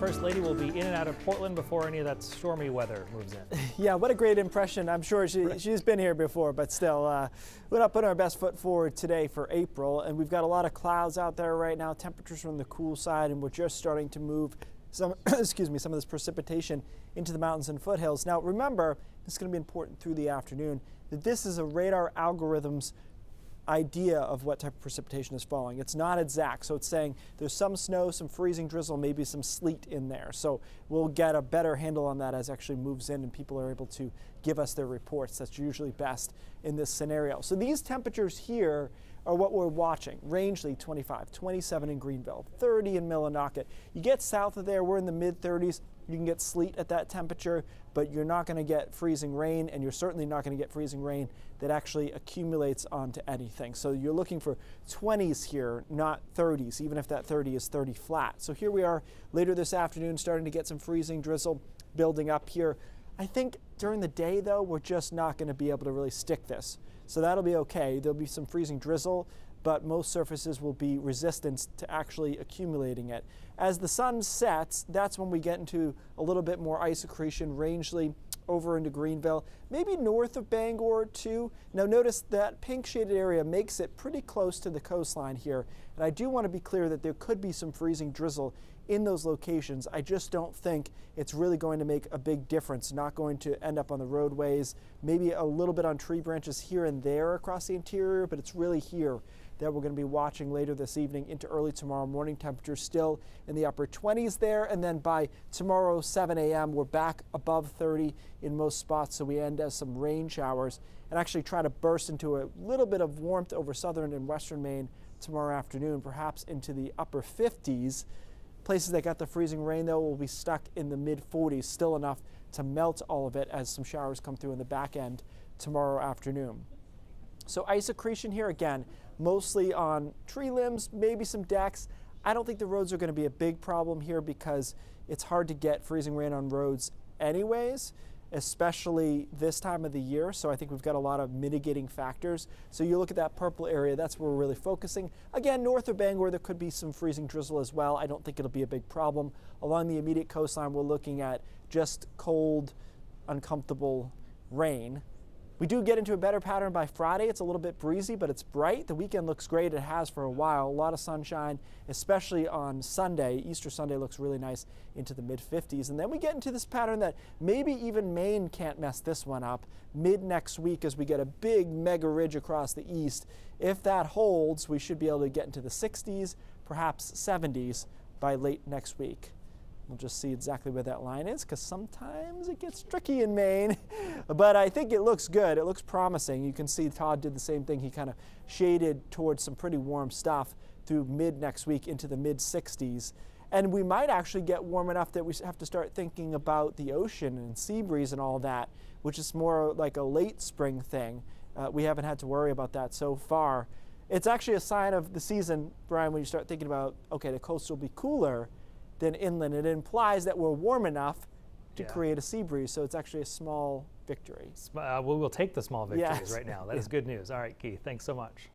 First Lady will be in and out of Portland before any of that stormy weather moves in. Yeah, what a great impression. I'm sure she's been here before, but still, we're not putting our best foot forward today for April. And we've got a lot of clouds out there right now. Temperatures are on the cool side, and we're just starting to move some, some of this precipitation into the mountains and foothills. Now, remember, this is going to be important through the afternoon, that this is a radar algorithm's idea of what type of precipitation is falling. It's not exact, so it's saying there's some snow, some freezing drizzle, maybe some sleet in there. So we'll get a better handle on that as it actually moves in and people are able to give us their reports. That's usually best in this scenario. So these temperatures here are what we're watching. Rangeley 25, 27 in Greenville, 30 in Millinocket. You get south of there, we're in the mid 30s. You can get sleet at that temperature, but you're not going to get freezing rain, and you're certainly not going to get freezing rain that actually accumulates onto anything. So you're looking for 20s here, not 30s, even if that 30 is 30 flat. So here we are later this afternoon, starting to get some freezing drizzle building up here. I think during the day, though, we're just not going to be able to really stick this. So that'll be okay. There'll be some freezing drizzle, but most surfaces will be resistant to actually accumulating it. As the sun sets, that's when we get into a little bit more ice accretion, Rangeley over into Greenville, maybe north of Bangor too. Now notice that pink shaded area makes it pretty close to the coastline here. And I do want to be clear that there could be some freezing drizzle in those locations. I just don't think it's really going to make a big difference. Not going to end up on the roadways, maybe a little bit on tree branches here and there across the interior, but it's really here that we're going to be watching later this evening into early tomorrow morning. Temperatures still in the upper 20s there, and then by tomorrow 7 a.m. we're back above 30 in most spots, so we end as some rain showers and actually try to burst into a little bit of warmth over southern and western Maine tomorrow afternoon, perhaps into the upper 50s. Places that got the freezing rain, though, will be stuck in the mid 40s, still enough to melt all of it as some showers come through in the back end tomorrow afternoon. So ice accretion here again, mostly on tree limbs, maybe some decks. I don't think the roads are going to be a big problem here because it's hard to get freezing rain on roads anyways, especially this time of the year. So I think we've got a lot of mitigating factors. So you look at that purple area, that's where we're really focusing. Again, north of Bangor, there could be some freezing drizzle as well. I don't think it'll be a big problem. Along the immediate coastline, we're looking at just cold, uncomfortable rain. We do get into a better pattern by Friday. It's a little bit breezy, but it's bright. The weekend looks great. It has for a while. A lot of sunshine, especially on Sunday. Easter Sunday looks really nice into the mid 50s. And then we get into this pattern that maybe even Maine can't mess this one up mid next week as we get a big mega ridge across the east. If that holds, we should be able to get into the 60s, perhaps 70s by late next week. We'll just see exactly where that line is because sometimes it gets tricky in Maine. But I think it looks good. It looks promising. You can see Todd did the same thing. He kind of shaded towards some pretty warm stuff through mid next week into the mid 60s. And we might actually get warm enough that we have to start thinking about the ocean and sea breeze and all that, which is more like a late spring thing. We haven't had to worry about that so far. It's actually a sign of the season, Brian, when you start thinking about, okay, the coast will be cooler than inland. It implies that we're warm enough to create a sea breeze, so it's actually a small victory. We'll take the small victories right now. That is good news. All right, Keith, thanks so much.